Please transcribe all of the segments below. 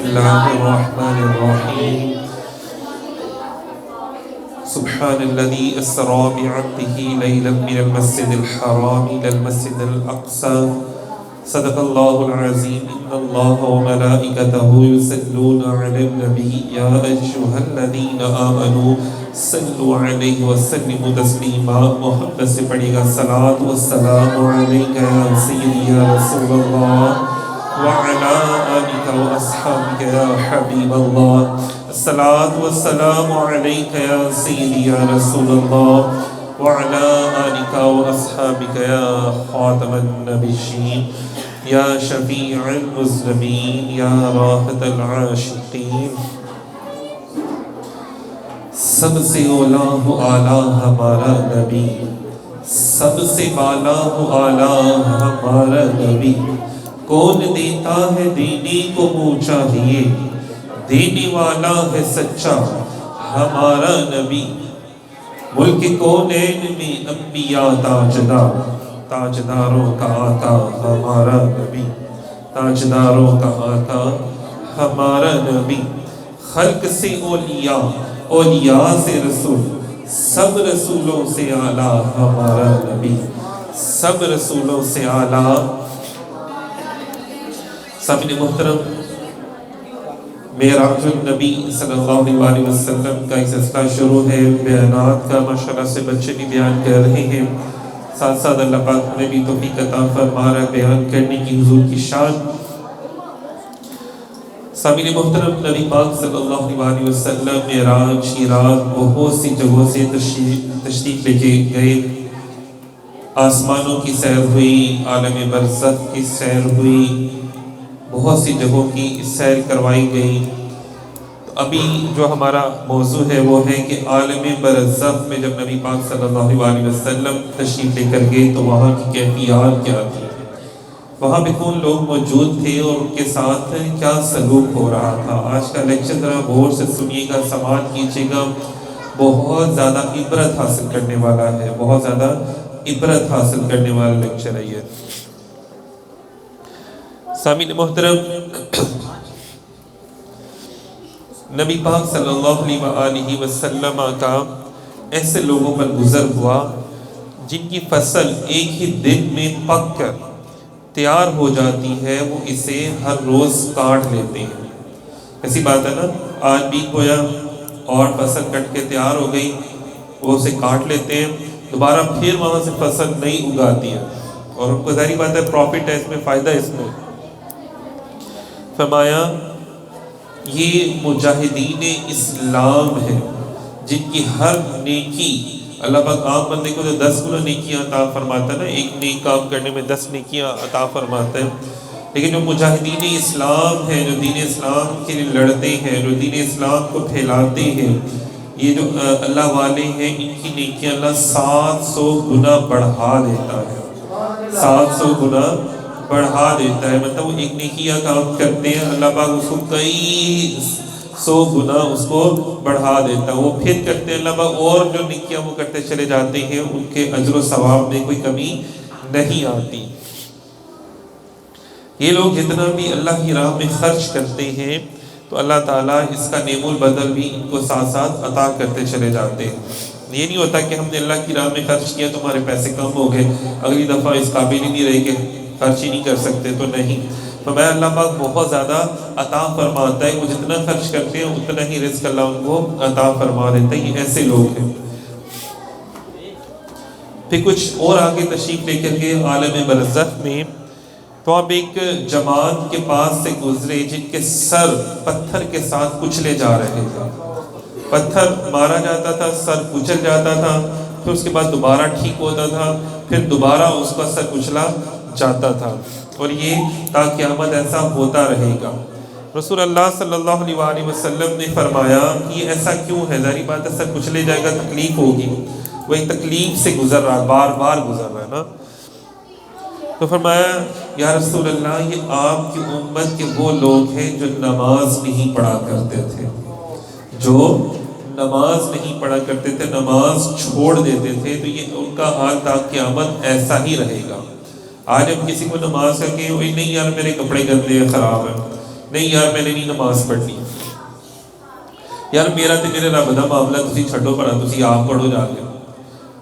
الله الرحمن الرحيم سبحان الذي أسرى بعبده ليلا من المسجد الحرام إلى المسجد الأقصى صدق الله العظيم إن الله وملائكته يصلون على النبي يا أيها الذين آمنوا صلوا عليه وسلموا تسليما محمد سے پڑھے گا صلاۃ والسلام علیک یا سیدی یا رسول اللہ وعلى آلك وأصحابك يا حبيب الله الصلاة والسلام عليك يا سيدي يا رسول الله وعلى آلك وأصحابك يا خاتم النبيين يا شفيع المذنبين يا راحة العاشقين سب سے اولا و اعلیٰ ہمارا نبی سب سے بالا و اعلیٰ ہمارا نبی کون دیتا ہے دینے کو منہ چاہیے دینے والا ہے سچا ہمارا نبی ملک کونین میں انبیاء تاجدار تاجداروں کا آقا ہمارا نبی تاجداروں کا آقا ہمارا نبی خلق سے اولیاء اولیاء سے رسول سب رسولوں سے اعلیٰ ہمارا نبی سب رسولوں سے اعلیٰ سامعین محترم معراج النبی صلی اللہ علیہ وسلم کا ایک سلسلہ شروع ہے بیانات کا ماشاءاللہ سے بچے بھی بیان کر رہے ہیں ساتھ ساتھ اللہ پاک ہمیں بھی توفیق عطا فرما رہا ہے بیان کرنے کی حضور کی شان سامعین محترم نبی پاک صلی اللہ علیہ وسلم معراج کی رات بہت سی جگہوں سے تشریف لے کے گئے آسمانوں کی سیر ہوئی عالم برزخ کی سیر ہوئی بہت سی جگہوں کی سیر کروائی گئی تو ابھی جو ہمارا موضوع ہے وہ ہے کہ عالم برزخ میں جب نبی پاک صلی اللہ علیہ وسلم تشریف لے کر گئے تو وہاں کی کیفیات کیا تھی وہاں پہ کون لوگ موجود تھے اور ان کے ساتھ کیا سلوک ہو رہا تھا آج کا لیکچر ذرا غور سے سنیے گا سماعت کیجیے گا بہت زیادہ عبرت حاصل کرنے والا ہے بہت زیادہ عبرت حاصل کرنے والا لیکچر ہے یہ سامعین محترم نبی پاک صلی اللہ علیہ وسلم کا ایسے لوگوں پر گزر ہوا جن کی فصل ایک ہی دن میں پک کر تیار ہو جاتی ہے وہ اسے ہر روز کاٹ لیتے ہیں ایسی بات ہے نا آج بھی گویا اور فصل کٹ کے تیار ہو گئی وہ اسے کاٹ لیتے ہیں دوبارہ پھر وہاں سے فصل نہیں اگاتی ہے اور ان کو ظاہری بات ہے پروفٹ ہے اس میں فائدہ اس میں فرمایا یہ مجاہدین اسلام ہے جن کی ہر نیکی اللہ پاک عام بندے کو جو 10 گنا نیکیاں عطا فرماتا ہے نا ایک نیک کام کرنے میں 10 نیکیاں عطا فرماتا ہے لیکن جو مجاہدین اسلام ہیں جو دین اسلام کے لیے لڑتے ہیں جو دین اسلام کو پھیلاتے ہیں یہ جو اللہ والے ہیں ان کی نیکیاں اللہ 700 گنا بڑھا دیتا ہے 700 گنا بڑھا دیتا ہے مطلب وہ ایک نیکیاں کام کرتے ہیں اللہ پاک اس کو کئی 100 گنا اس کو بڑھا دیتا ہے وہ پھر کرتے ہیں اللہ پاک اور جو نیکیاں وہ کرتے چلے جاتے ہیں ان کے اجر و ثواب میں کوئی کمی نہیں آتی یہ لوگ جتنا بھی اللہ کی راہ میں خرچ کرتے ہیں تو اللہ تعالیٰ اس کا نعم البدل بھی ان کو ساتھ ساتھ عطا کرتے چلے جاتے ہیں یہ نہیں ہوتا کہ ہم نے اللہ کی راہ میں خرچ کیا تو ہمارے پیسے کم ہو گئے اگلی دفعہ اس قابل ہی نہیں رہے کہ خرچ ہی نہیں کر سکتے تو نہیں فرمایا اللہ پاک بہت زیادہ عطا فرماتا ہے وہ جتنا خرچ کرتے ہیں اتنا ہی رزق اللہ ان کو عطا فرما دیتا ہے یہ ایسے لوگ ہیں پھر کچھ اور آگے تشریف لے کر کے عالم برزخ میں تو آپ ایک جماعت کے پاس سے گزرے جن کے سر پتھر کے ساتھ کچلے جا رہے تھے پتھر مارا جاتا تھا سر کچل جاتا تھا پھر اس کے بعد دوبارہ ٹھیک ہوتا تھا پھر دوبارہ اس کا سر کچلا جاتا تھا اور یہ تا قیامت ایسا ہوتا رہے گا رسول اللہ صلی اللہ علیہ وسلم نے فرمایا کہ یہ ایسا کیوں ہے ظاہری بات ہے سر کچلے جائے گا تکلیف ہوگی وہ ایک تکلیف سے گزر رہا ہے بار بار گزر رہا ہے نا تو فرمایا یا رسول اللہ یہ آپ کی امت کے وہ لوگ ہیں جو نماز نہیں پڑھا کرتے تھے جو نماز نہیں پڑھا کرتے تھے نماز چھوڑ دیتے تھے تو یہ ان کا حال تا قیامت ایسا ہی رہے گا آج ہم کسی کو نماز کا کہ نہیں یار میرے کپڑے گندے ہیں خراب ہیں نہیں یار میں نے نہیں نماز پڑھنی، یار میرا تے میرے رب دا معاملہ تسی چھڈو پڑا، تسی آپ پڑھو جا کے۔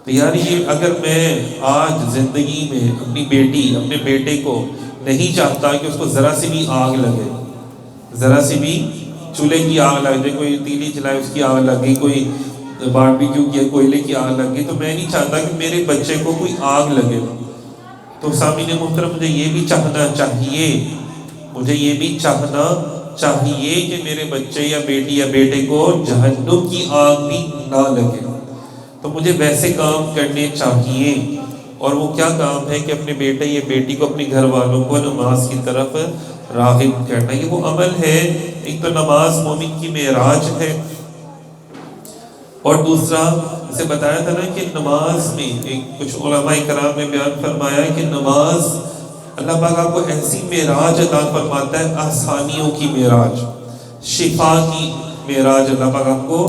تو یار یہ اگر میں آج زندگی میں اپنی بیٹی اپنے بیٹے کو نہیں چاہتا کہ اس کو ذرا سی بھی آگ لگے، ذرا سی بھی چولہے کی آگ لگ جائے، کوئی تیلی چلائے اس کی آگ لگ گئی، کوئی باربیکیو کیا کوئلے کی آگ لگ گئی، تو میں نہیں چاہتا کہ میرے بچے کو کوئی آگ لگے۔ تو سامعین محترم مجھے یہ بھی چاہنا چاہیے، مجھے یہ بھی چاہنا چاہیے کہ میرے بچے یا بیٹی یا بیٹے کو جہنم کی آگ بھی نہ لگے۔ تو مجھے ویسے کام کرنے چاہیے، اور وہ کیا کام ہے کہ اپنے بیٹے یا بیٹی کو، اپنے گھر والوں کو نماز کی طرف راغب کرنا۔ یہ وہ عمل ہے، ایک تو نماز مومن کی معراج ہے، اور دوسرا اسے بتایا تھا نا کہ نماز میں کچھ علماء کرام نے بیان فرمایا کہ نماز اللہ پاک آپ کو ایسی معراج عطا فرماتا ہے، آسانیوں کی معراج، شفا کی معراج اللہ پاک آپ کو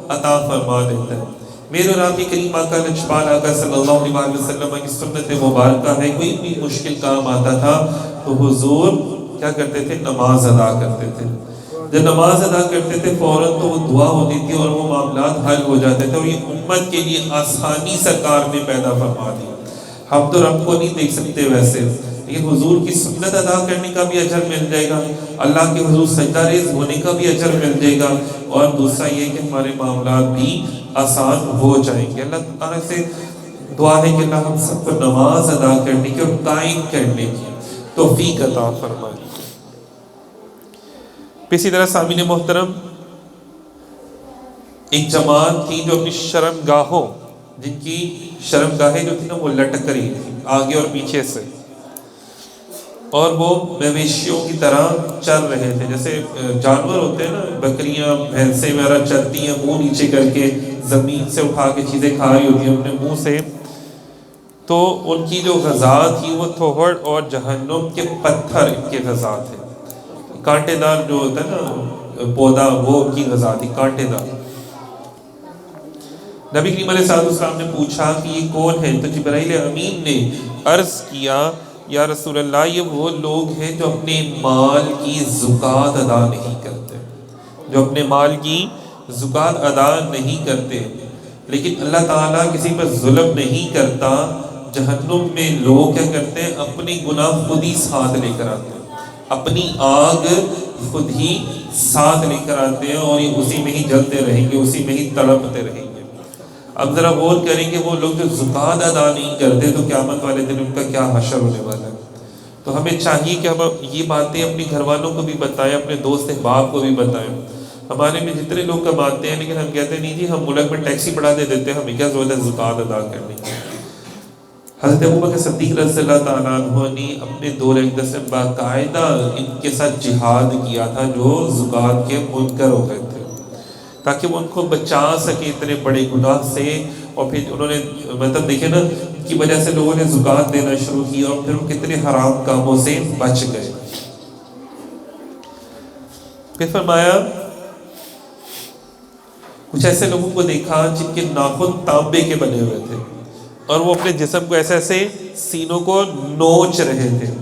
عطا فرما دیتا ہے۔ میرے اور آپ کی کریم آقا لجپال آقا صلی اللہ علیہ وسلم کی سنت مبارکہ ہے، کوئی بھی مشکل کام آتا تھا تو حضور کیا کرتے تھے؟ نماز ادا کرتے تھے۔ جب نماز ادا کرتے تھے فوراً تو وہ دعا ہوتی تھی اور وہ معاملات حل ہو جاتے تھے، اور یہ امت کے لیے آسانی سرکار نے پیدا فرما دی۔ ہم تو رب کو نہیں دیکھ سکتے ویسے، لیکن حضور کی سنت ادا کرنے کا بھی اجر مل جائے گا، اللہ کے حضور سجدہ ریز ہونے کا بھی اجر مل جائے گا، اور دوسرا یہ کہ ہمارے معاملات بھی آسان ہو جائیں گے۔ اللہ تعالیٰ سے دعا ہے کہ اللہ ہم سب کو نماز ادا کرنے کی اور قائم کرنے کی توفیق عطا فرمائے۔ اسی طرح سامعین محترم، ایک جماعت تھی جو اپنی شرمگاہوں، جن کی شرمگاہیں جو تھی نا وہ لٹک رہی تھی آگے اور پیچھے سے، اور وہ مویشیوں کی طرح چل رہے تھے، جیسے جانور ہوتے ہیں نا، بکریاں بھینسیں وغیرہ چلتی ہیں منہ نیچے کر کے، زمین سے اٹھا کے چیزیں کھا رہی ہوتی ہیں اپنے منہ سے، تو ان کی جو غذا تھی وہ تھوڑ اور جہنم کے پتھر ان کے غذا تھے، کانٹے دار جو ہوتا ہے نا پودا، وہ ان کی غذا تھی کانٹے دار۔ نبی کریم علیہ السلام نے پوچھا کہ یہ کون ہے؟ تو جبرائیل امین نے عرض کیا یا رسول اللہ یہ وہ لوگ ہیں جو اپنے مال کی زکوٰۃ ادا نہیں کرتے، جو اپنے مال کی زکوٰۃ ادا نہیں کرتے۔ لیکن اللہ تعالیٰ کسی پر ظلم نہیں کرتا۔ جہنم میں لوگ کیا کرتے ہیں؟ اپنے گناہ خود ہی ساتھ لے کر آتے ہیں، اپنی آگ خود ہی ساتھ لے کر آتے ہیں، اور یہ اسی میں ہی جلتے رہیں گے، اسی میں ہی تڑپتے رہیں گے۔ اب ذرا غور کریں کہ وہ لوگ جو زکوٰۃ ادا نہیں کرتے تو قیامت والے دن ان کا کیا حشر ہونے والا ہے۔ تو ہمیں چاہیے کہ ہم یہ باتیں اپنے گھر والوں کو بھی بتائیں، اپنے دوست احباب کو بھی بتائیں۔ ہمارے میں جتنے لوگ کماتے ہیں لیکن ہم کہتے ہیں نہیں جی ہم ملک میں ٹیکسی بڑھا دے دیتے ہیں، ہمیں کیا ضرورت ہے زکوٰۃ ادا کرنے کی۔ حضرت ابوبکر صدیق رضی اللہ تعالیٰ عنہ نے اپنے دور اقدس میں باقاعدہ ان کے ساتھ جہاد کیا تھا جو زکوٰۃ کے منکر ہو گئے تھے، تاکہ وہ ان کو بچا سکے اتنے بڑے گناہ سے۔ اور پھر انہوں نے مطلب دیکھیں نا، ان کی وجہ سے لوگوں نے زکوٰۃ دینا شروع کی اور پھر وہ کتنے حرام کاموں سے بچ گئے۔ پھر فرمایا کچھ ایسے لوگوں کو دیکھا جن کے ناخن تانبے کے بنے ہوئے تھے، اور وہ اپنے جسم کو ایسے ایسے سینوں کو نوچ رہے تھے۔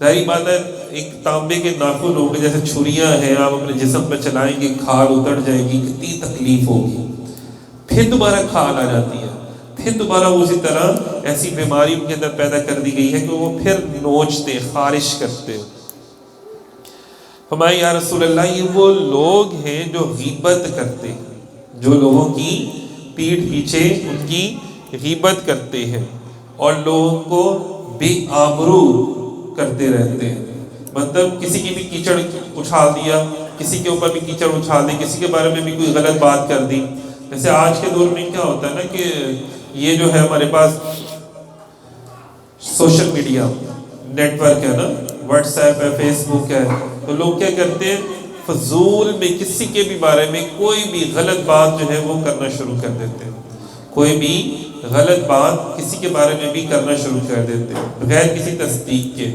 ظاہری بات ہے ایک تانبے کے ناخن ہوں گے جیسے چھریاں ہیں، آپ اپنے جسم پہ چلائیں گے کھال اتر جائے گی، کتنی تکلیف ہوگی۔ پھر دوبارہ کھال آ جاتی ہے، پھر دوبارہ اسی طرح ایسی بیماری ان کے اندر پیدا کر دی گئی ہے کہ وہ پھر نوچتے، خارش کرتے۔ فرمایا یا رسول اللہ یہ وہ لوگ ہیں جو غیبت کرتے ہیں، جو لوگوں کی پیٹھ پیچھے ان کی غیبت کرتے ہیں اور لوگوں کو بے آبرو کرتے رہتے ہیں۔ مطلب کسی کی بھی کیچڑ اچھال دیا، کسی کے اوپر بھی کیچڑ اچھال دی، کسی کے بارے میں بھی کوئی غلط بات کر دی۔ جیسے آج کے دور میں کیا ہوتا ہے نا کہ یہ جو ہے ہمارے پاس سوشل میڈیا نیٹ ورک ہے نا، واٹس ایپ ہے، فیس بک ہے، تو لوگ کیا کرتے ہیں فضول میں کسی کے بھی بارے میں کوئی بھی غلط بات جو ہے وہ کرنا شروع کر دیتے ہیں، کوئی بھی غلط بات کسی کے بارے میں بھی کرنا شروع کر دیتے ہیں بغیر کسی تصدیق کے۔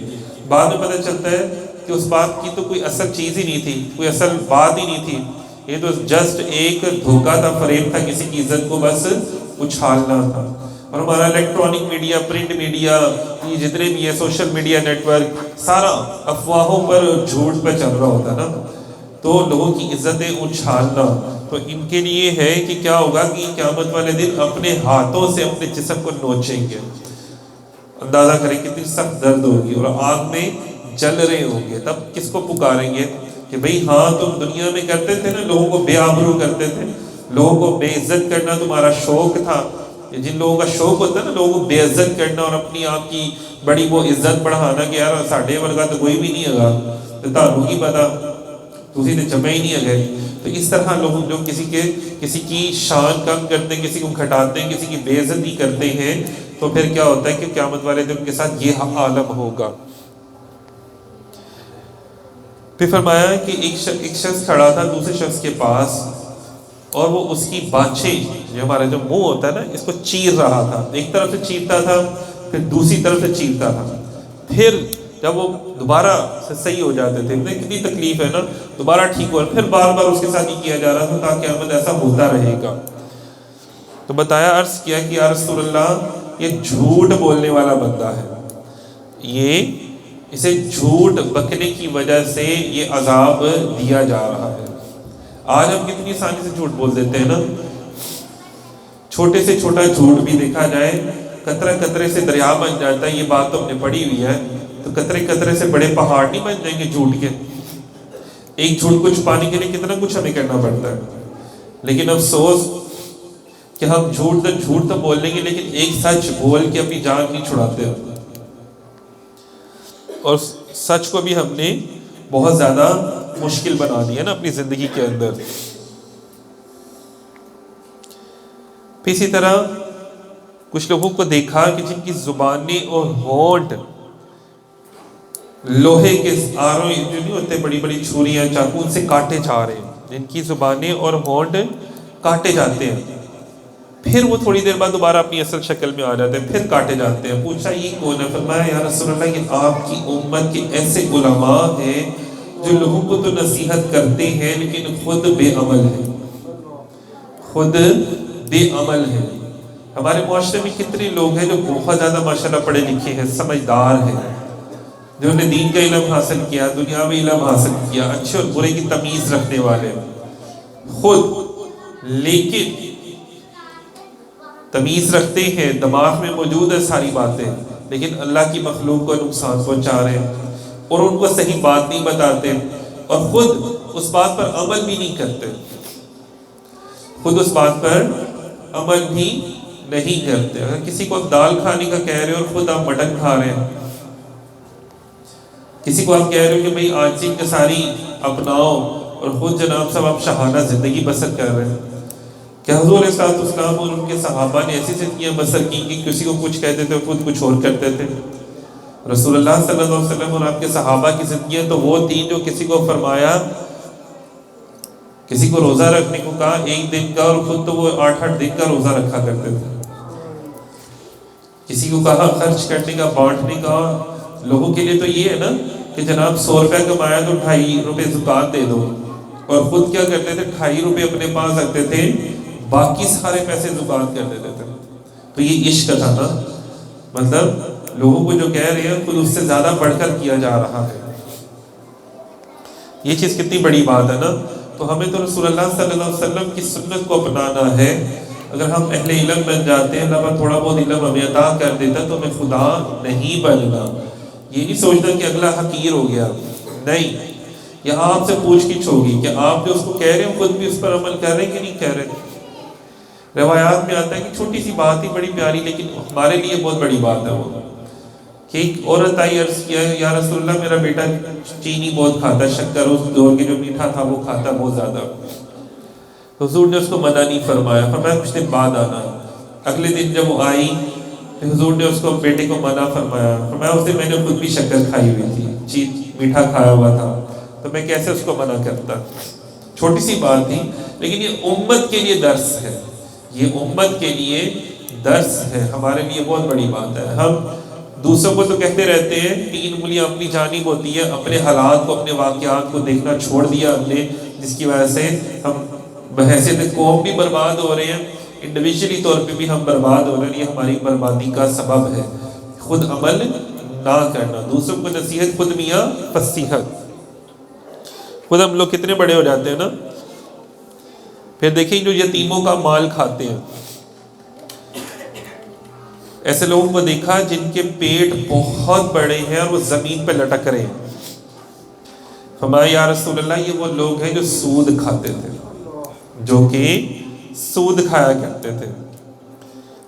بعد میں پتہ چلتا ہے کہ اس بات کی تو کوئی اصل چیز ہی نہیں تھی، کوئی اصل بات ہی نہیں تھی، یہ تو جسٹ ایک دھوکہ تھا، فریب تھا، کسی کی عزت کو بس اچھالنا تھا۔ اور ہمارا الیکٹرانک میڈیا، پرنٹ میڈیا، یہ جتنے بھی ہے سوشل میڈیا نیٹورک، سارا افواہوں پر جھوٹ پہ چل رہا ہوتا ہے نا، تو لوگوں کی عزتیں اچھالنا، تو ان کے لیے ہے کہ کیا ہوگا کہ قیامت والے دن اپنے ہاتھوں سے اپنے جسم کو نوچیں گے. اندازہ کریں کتنی سخت درد ہوگی، اور آگ میں جل رہے ہوں گے. تب کس کو پکاریں گے کہ بھئی ہاں تم دنیا میں کرتے تھے نا، لوگوں کو بے آبرو کرتے تھے، لوگوں کو بے عزت کرنا تمہارا شوق تھا. جن لوگوں کا شوق ہوتا ہے نا لوگوں کو بے عزت کرنا اور اپنی آپ کی بڑی وہ عزت بڑھانا کہ یار ساڈے ورگا تو کوئی بھی نہیں ہوگا، تو تانوں کی پتا تسی تے چمے ہی نہیں ہے. تو اس طرح لوگ جو کسی کی شان کم کرتے ہیں، کسی کو گھٹاتے ہیں، کسی کی بے عزتی کرتے ہیں، تو پھر کیا ہوتا ہے کہ قیامت والے دن کے ساتھ یہ عالم ہوگا. پھر فرمایا کہ ایک شخص کھڑا تھا دوسرے شخص کے پاس، اور وہ اس کی بانچیں، جو ہمارا جو منہ ہوتا ہے نا، اس کو چیر رہا تھا. ایک طرف سے چیرتا تھا، پھر دوسری طرف سے چیرتا تھا. پھر جب وہ دوبارہ سے صحیح ہو جاتے تھے، کتنی تکلیف ہے نا، دوبارہ ٹھیک ہوا، پھر بار بار اس کے ساتھ یہ کیا جا رہا تھا تاکہ قیامت ایسا ہوتا رہے گا. تو بتایا، عرض کیا کہ یا رسول اللہ یہ جھوٹ بولنے والا بندہ ہے، اسے جھوٹ بکنے کی وجہ سے یہ عذاب دیا جا رہا ہے. آج ہم کتنی آسانی سے جھوٹ بول دیتے ہیں نا، چھوٹے سے چھوٹا جھوٹ بھی دیکھا جائے قطرہ قطرے سے دریا بن جاتا ہے. یہ بات تو ہم نے پڑھی ہوئی ہے. تو قطرے قطرے سے بڑے پہاڑ نہیں بن جائیں گے جھوٹ کے. ایک جھوٹ کو چھپانے کے لیے کتنا کچھ ہمیں کرنا پڑتا ہے. لیکن افسوس کہ ہم جھوٹ تو بول لیں گے، لیکن ایک سچ بول کے اپنی جان نہیں چھڑاتے. اور سچ کو بھی ہم نے بہت زیادہ مشکل بنا دیا نا اپنی زندگی کے اندر. اسی طرح کچھ لوگوں کو دیکھا کہ جن کی زبانیں اور ہونٹ لوہے کے آروں جو نہیں ہوتے، بڑی بڑی چھریاں چاقو، ان سے کاٹے جا رہے ہیں. جن کی زبانیں اور ہونٹ کاٹے جاتے ہیں، پھر وہ تھوڑی دیر بعد دوبارہ اپنی اصل شکل میں آ جاتے ہیں، پھر کاٹے جاتے ہیں. پوچھا یہ کون ہے؟ فرمایا یا رسول اللہ یہ آپ کی امت کے ایسے علماء ہیں جو لوگوں کو تو نصیحت کرتے ہیں لیکن خود بے عمل ہیں. خود بے عمل ہیں. ہمارے معاشرے میں کتنے لوگ ہیں جو بہت زیادہ ماشاءاللہ پڑھے لکھے ہیں، سمجھدار ہیں، جنہوں نے دین کا علم حاصل کیا، دنیاوی علم حاصل کیا، اچھے اور برے کی تمیز رکھنے والے خود، لیکن تمیز رکھتے ہیں، دماغ میں موجود ہے ساری باتیں، لیکن اللہ کی مخلوق کو نقصان پہنچا رہے ہیں اور ان کو صحیح بات نہیں بتاتے، اور خود اس بات پر عمل بھی نہیں کرتے. خود اس بات پر عمل بھی نہیں کرتے. اگر کسی کو آپ دال کھانے کا کہہ رہے ہو اور خود آپ مٹن کھا رہے ہیں، کسی کو آپ کہہ رہے ہو کہ بھئی آجزی انکساری اپناؤ اور خود جناب صاحب آپ شاہانہ زندگی بسر کر رہے ہیں. کہ حضور صلی اللہ علیہ وسلم اور ان کے صحابہ نے ایسی زندگیاں بسر کی کہ کسی کو کچھ کہتے تھے خود کچھ اور کرتے تھے. رسول اللہ صلی اللہ علیہ وسلم اور آپ کے صحابہ کی زندگیاں تو وہ تھیں جو کسی کو فرمایا، کسی کو روزہ رکھنے کو کہا 1 دن کا، اور خود تو وہ 8 دن کا روزہ رکھا کرتے تھے. کسی کو کہا خرچ کرنے کا، بانٹنے کا. لوگوں کے لیے تو یہ ہے نا کہ جناب 100 روپے کمایا تو 2.5 روپے زکوٰۃ دے دو، اور خود کیا کرتے تھے 2.5 روپے اپنے پاس رکھتے تھے، باقی سارے پیسے زکوٰۃ کر دیتے تھے. تو یہ عشق تھا نا، مطلب لوگوں کو جو کہہ رہے ہیں خود اس سے زیادہ بڑھ کر کیا جا رہا ہے. یہ چیز کتنی بڑی بات ہے نا. تو ہمیں تو رسول اللہ صلی اللہ علیہ وسلم کی سنت کو اپنانا ہے. اگر ہم اہل علم بن جاتے ہیں، اللہ پر تھوڑا بہت علم ہمیں عطا کر دیتا تو ہمیں خدا نہیں بننا. یہ نہیں سوچنا کہ اگلا حقیر ہو گیا، نہیں. یہاں آپ سے پوچھ گچھ ہوگی کہ آپ جو اس کو کہہ رہے ہیں خود بھی اس پر عمل کر رہے ہیں کہ نہیں کہہ رہے. روایات میں آتا ہے کہ چھوٹی سی بات ہی بڑی پیاری، لیکن ہمارے لیے بہت بڑی بات ہے وہ. کہ ایک عورت آئی، عرض کیا یا رسول اللہ میرا بیٹا چینی بہت کھاتا ہے، شکر اس دور کے جو میٹھا تھا وہ کھاتا بہت زیادہ. حضور نے اس کو منع نہیں فرمایا، فرمایا کچھ دن بعد آنا. اگلے دن جب وہ آئی تو حضور نے اس کو بیٹے کو منع فرمایا، فرمایا اس دن میں نے خود بھی شکر کھائی ہوئی تھی، میٹھا کھایا ہوا تھا، تو میں کیسے اس کو منع کرتا. چھوٹی سی بات تھی، لیکن یہ امت کے لیے درس ہے. یہ امت کے لیے درس ہے، ہمارے لیے بہت بڑی بات ہے. ہم دوسروں کو تو کہتے رہتے ہیں، 3 انگلیاں اپنی جانب ہوتی ہیں، اپنے حالات کو، اپنے واقعات کو دیکھنا چھوڑ دیا ہم نے، جس کی وجہ سے ہم بحیثیت قوم بھی برباد ہو رہے ہیں انڈیویجولی طور پہ بھی ہم برباد ہو رہے ہیں، یہ ہماری بربادی کا سبب ہے۔ خود عمل نہ کرنا، دوسروں کو نصیحت، خود میاں فصیحت۔ خود ہم لوگ کتنے بڑے ہو جاتے ہیں نا، پھر دیکھیں جو یتیموں کا مال کھاتے ہیں، ایسے لوگوں کو دیکھا جن کے پیٹ بہت بڑے ہیں اور وہ زمین پہ لٹک رہے ہیں۔ فرمایا یا رسول اللہ یہ وہ لوگ ہیں جو سود کھاتے تھے، جو کہ سود کھایا کرتے تھے۔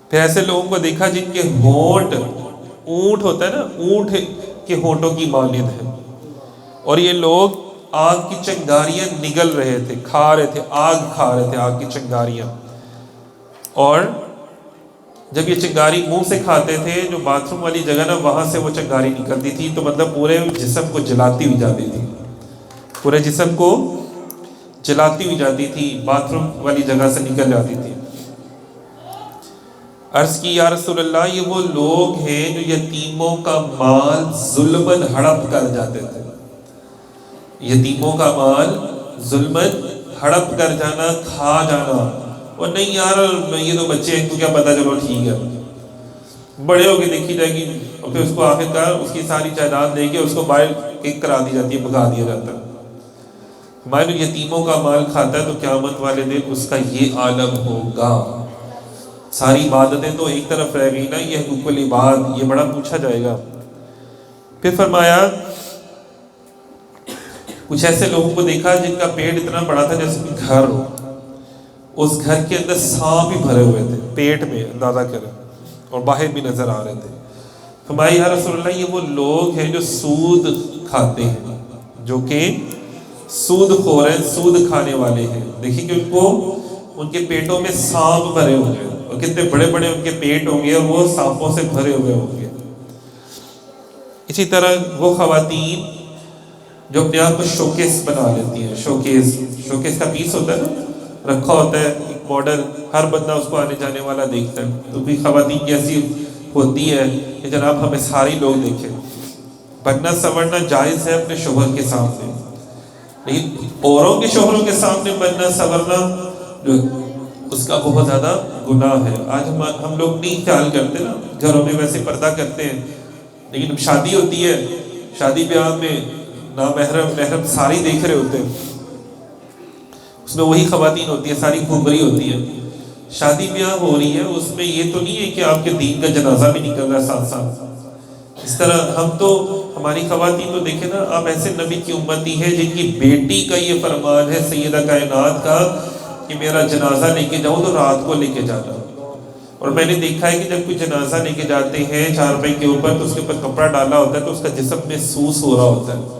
پھر ایسے لوگوں کو دیکھا جن کے ہونٹ، اونٹ ہوتا ہے نا، اونٹ کے ہونٹوں کی مانند ہے، اور یہ لوگ آگ کی چنگاریاں نگل رہے تھے، کھا رہے تھے، آگ کھا رہے تھے، آگ کی چنگاریاں۔ اور جب یہ چنگاری منہ سے کھاتے تھے، جو باتھ روم والی جگہ نا وہاں سے وہ چنگاری نکلتی تھی، تو مطلب پورے جسم کو جلاتی ہوئی جاتی تھی، پورے جسم کو جلاتی ہوئی جاتی تھی، باتھ روم والی جگہ سے نکل جاتی تھی۔ عرض کی یا رسول اللہ یہ وہ لوگ ہیں جو یتیموں کا مال ظلماً ہڑپ کر جاتے تھے، یتیموں کا مال ظلماً ہڑپ کر جانا، کھا جانا۔ اور نہیں یار یہ تو بچے ہیں، تو کیا پتا، چلو ٹھیک ہے، بڑے ہو کے دیکھی جائے گی، اور پھر اس کو آخر کار اس کی ساری جائیداد دے کے اس کو باہر کک کرا دی جاتی ہے، بھگا دیا جاتا ہے۔ ہمارے یتیموں کا مال کھاتا ہے تو قیامت والے دن اس کا یہ عالم ہوگا۔ ساری عبادتیں تو ایک طرف رہ گئی نا، یہ حقوق العباد، یہ بڑا پوچھا جائے گا۔ پھر فرمایا کچھ ایسے لوگوں کو دیکھا جن کا پیٹ اتنا بڑا تھا جیسے کہ گھر ہو، اس گھر کے اندر سانپ بھی بھرے ہوئے تھے پیٹ میں، اندازہ کریں، اور باہر بھی نظر آ رہے تھے۔ فرمایا یا رسول اللہ یہ وہ لوگ ہیں جو سود کھاتے ہیں، جو کہ سود خور ہیں، سود کھانے والے ہیں۔ دیکھیں کہ ان کے پیٹوں میں سانپ بھرے ہوں گے، اور کتنے بڑے بڑے ان کے پیٹ ہوں گے، اور وہ سانپوں سے بھرے ہوئے ہوں گے۔ اسی طرح وہ خواتین جو اپنے آپ کو شوکیس بنا لیتی ہیں، شوکیس کا پیس ہوتا ہے نا، رکھا ہوتا ہے ایک ماڈل، ہر بندہ اس کو آنے جانے والا دیکھتا ہے، تو کوئی خواتین کی ایسی ہوتی ہے کہ جناب ہمیں ساری لوگ دیکھیں۔ بننا سنورنا جائز ہے اپنے شوہر کے سامنے، لیکن اوروں کے شوہروں کے سامنے بننا سنورنا جو اس کا بہت زیادہ گناہ ہے۔ آج ہم لوگ نہیں خیال کرتے نا، گھروں میں ویسے پردہ کرتے ہیں، لیکن شادی ہوتی ہے، شادی بیاہ میں نامحرم محرم ساری دیکھ رہے ہوتے ہیں، اس میں وہی خواتین ہوتی ہے، ساری گھومری ہوتی ہے۔ شادی بیاہ ہو رہی ہے، اس میں یہ تو نہیں ہے کہ آپ کے دین کا جنازہ بھی نکل رہا ہے ساتھ ساتھ۔ اس طرح ہماری خواتین تو دیکھیں نا، آپ ایسے نبی کی امتی ہے جن کی بیٹی کا یہ فرمان ہے سیدہ کائنات کا کہ میرا جنازہ لے کے جاؤ تو رات کو لے کے جانا۔ اور میں نے دیکھا ہے کہ جب کوئی جنازہ لے کے جاتے ہیں چارپائی کے اوپر، تو اس کے اوپر کپڑا ڈالا ہوتا ہے تو اس کا جسم محسوس ہو رہا ہوتا ہے۔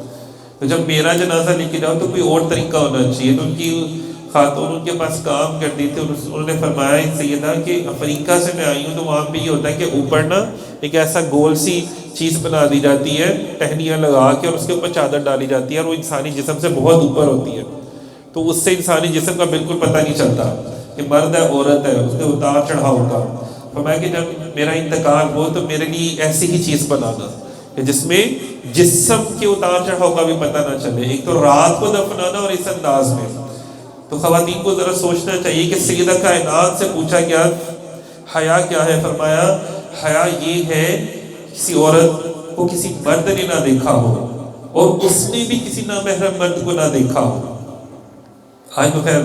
تو جب میرا جنازہ لے کے جاؤ تو کوئی اور طریقہ ہونا چاہیے۔ تو ان کی خاتون ان کے پاس کام کرتی تھی، انہوں نے فرمایا سیدہ کہ افریقہ سے میں آئی ہوں تو وہاں پہ یہ ہوتا ہے کہ اوپر نا ایک ایسا گول سی چیز بنا دی جاتی ہے ٹہنیاں لگا کے، اور اس کے اوپر چادر ڈالی جاتی ہے، اور وہ انسانی جسم سے بہت اوپر ہوتی ہے، تو اس سے انسانی جسم کا بالکل پتہ نہیں چلتا کہ مرد ہے عورت ہے، اس کے اتار چڑھاؤ ہوگا۔ فرمایا کہ جب میرا انتقال ہو تو میرے لیے ایسی ہی چیز بنانا کہ جس میں جسم کے اتار چڑھاؤ کا بھی پتہ نہ چلے، ایک تو رات کو دفنانا اور اس انداز میں۔ تو خواتین کو ذرا سوچنا چاہیے کہ سیدہ کائنات سے پوچھا گیا حیا کیا ہے، فرمایا حیا یہ ہے کسی عورت کو کسی مرد نے نہ دیکھا ہو اور اس نے بھی کسی نامحرم مرد کو نہ دیکھا ہو۔ آج تو خیر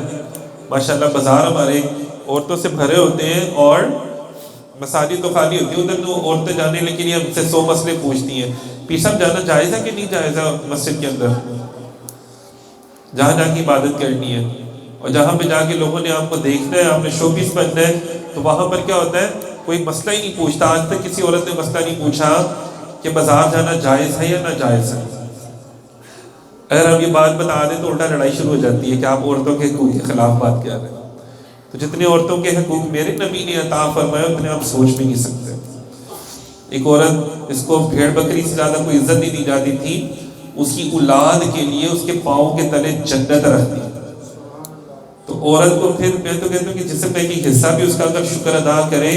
ماشاءاللہ بازار ہمارے عورتوں سے بھرے ہوتے ہیں، اور مساجد تو خالی ہوتی ہے، ادھر تو عورتیں جانے لیکن یہ ہم سے 100 مسئلے پوچھتی ہیں، پیر صاحب جانا جائز ہے کہ نہیں جائز ہے مسجد کے اندر، جہاں جا کے عبادت کرنی ہے، اور جہاں پہ جا کے لوگوں نے آپ کو دیکھنا ہے، آپ نے شو پیس بننا ہے، تو وہاں پر کیا ہوتا ہے کوئی مسئلہ ہی نہیں پوچھتا۔ آج تک کسی عورت نے مسئلہ نہیں پوچھا کہ بازار جانا جائز ہے یا ناجائز ہے۔ اگر ہم یہ بات بتا دیں تو الٹا لڑائی شروع ہو جاتی ہے کہ آپ عورتوں کے حقوق کے خلاف بات کر رہے ہیں۔ تو جتنے عورتوں کے حقوق میرے نبی نے عطا فرمائے اتنے آپ سوچ بھی نہیں سکتے۔ ایک عورت اس کو بھیڑ بکری سے زیادہ کوئی عزت نہیں دی جاتی تھی، اس کی اولاد کے لیے اس کے پاؤں کے تلے جنت رکھتی۔ تو عورت کو پھر میں تو کہتا ہوں کہ جسم کا ایک حصہ بھی اس کا اگر شکر ادا کرے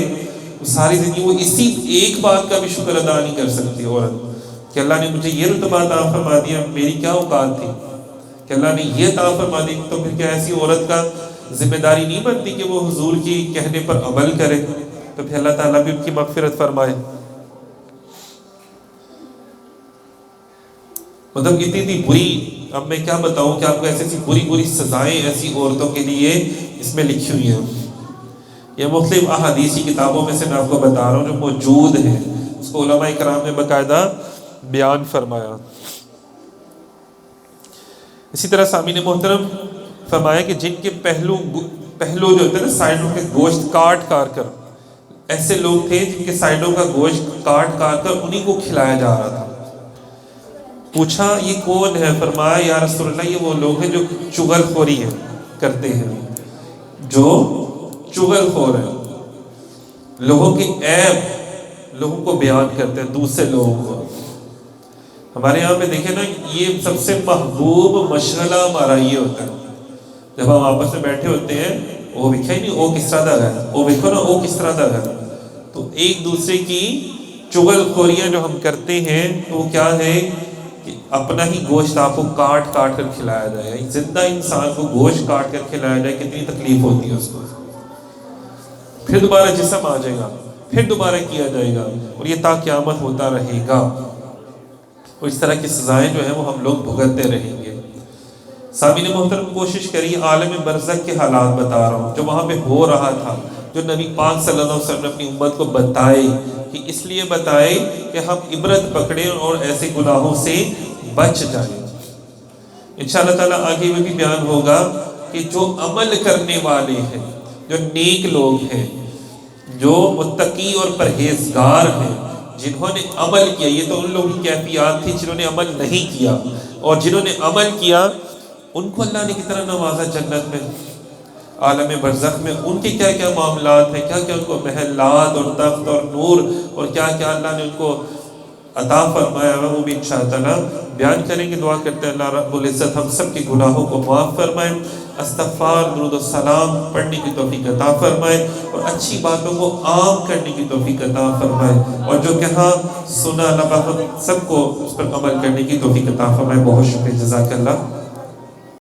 تو ساری زندگی وہ اسی ایک بات کا بھی شکر ادا نہیں کر سکتی عورت کہ اللہ نے مجھے یہ رتبہ عطا فرما دیا، میری کیا اوقات تھی کہ اللہ نے یہ عطا فرما دی۔ تو پھر کیا ایسی عورت کا ذمہ داری نہیں بنتی کہ وہ حضور کی کہنے پر عمل کرے، تو پھر اللہ تعالیٰ بھی ان کی مغفرت فرمائے۔ مطلب اتنی بری، اب میں کیا بتاؤں کہ آپ کو ایسی بری بری سزائیں ایسی عورتوں کے لیے اس میں لکھی ہوئی ہیں۔ یہ مختلف احادیثی کتابوں میں سے میں آپ کو بتا رہا ہوں جو موجود ہیں، اس کو علماء کرام نے باقاعدہ بیان فرمایا۔ اسی طرح سامعین محترم فرمایا کہ جن کے پہلو جو ہوتے ہیں نا سائڈوں کے گوشت کاٹ کر ایسے لوگ تھے جن کے سائڈوں کا گوشت کاٹ کر انہی کو کھلایا جا رہا تھا۔ پوچھا یہ کون ہے؟ فرمایا یا رسول اللہ یہ وہ لوگ ہیں جو چغل خوری کرتے ہیں، جو چغل خور ہیں، لوگوں کی عیب لوگوں کو بیان کرتے ہیں، دوسرے لوگوں کو۔ ہمارے یہاں پہ دیکھیں نا، یہ سب سے محبوب مشغلہ ہمارا یہ ہوتا ہے جب ہم آپس میں بیٹھے ہوتے ہیں، وہ دیکھا ہی نہیں وہ کس طرح دا ہے، وہ دیکھو نا وہ کس طرح دا ہے، تو ایک دوسرے کی چغل خوریاں جو ہم کرتے ہیں تو وہ کیا ہے کہ اپنا ہی گوشت آپ کو کاٹ کر کھلایا جائے۔ ایک زندہ انسان کو گوشت کاٹ کر کھلایا جائے، کتنی تکلیف ہوتی ہے اس کو، پھر دوبارہ جسم آ جائے گا، پھر دوبارہ کیا جائے گا، اور یہ تا قیامت ہوتا رہے گا، اور اس طرح کی سزائیں جو ہیں وہ ہم لوگ بھگتتے رہیں گے۔ سامعین محترم کوشش کریے، عالم برزخ کے حالات بتا رہا ہوں جو وہاں پہ ہو رہا تھا، جو نبی پاک صلی اللہ علیہ وسلم نے اپنی امت کو بتائے، کہ اس لیے بتائے کہ ہم عبرت پکڑیں اور ایسے گناہوں سے بچ جائیں۔ انشاءاللہ تعالیٰ آگے میں بھی بیان ہوگا کہ جو عمل کرنے والے ہیں، جو نیک لوگ ہیں، جو متقی اور پرہیزگار ہیں، جنہوں نے عمل کیا، یہ تو ان لوگوں کی کیفیات تھی جنہوں نے عمل نہیں کیا، اور جنہوں نے عمل کیا ان کو اللہ نے کتنا نوازا جنت میں، عالم برزخ میں ان کے کیا کیا معاملات ہیں، کیا کیا ان کو محلات اور تخت اور نور اور کیا کیا اللہ نے ان کو عطا فرمایا ہے، وہ بھی انشاءاللہ تعالیٰ بیان کریں گے۔ دعا کرتے ہیں اللہ رب العزت ہم سب کے گناہوں کو معاف فرمائے، استغفار درود و سلام پڑھنے کی توفیق عطا فرمائے، اور اچھی باتوں کو عام کرنے کی توفیق عطا فرمائے، اور جو کہاں سنا لبا سب کو اس پر عمل کرنے کی توفیق عطا فرمائے۔ بہت شکریہ، جزاک اللہ۔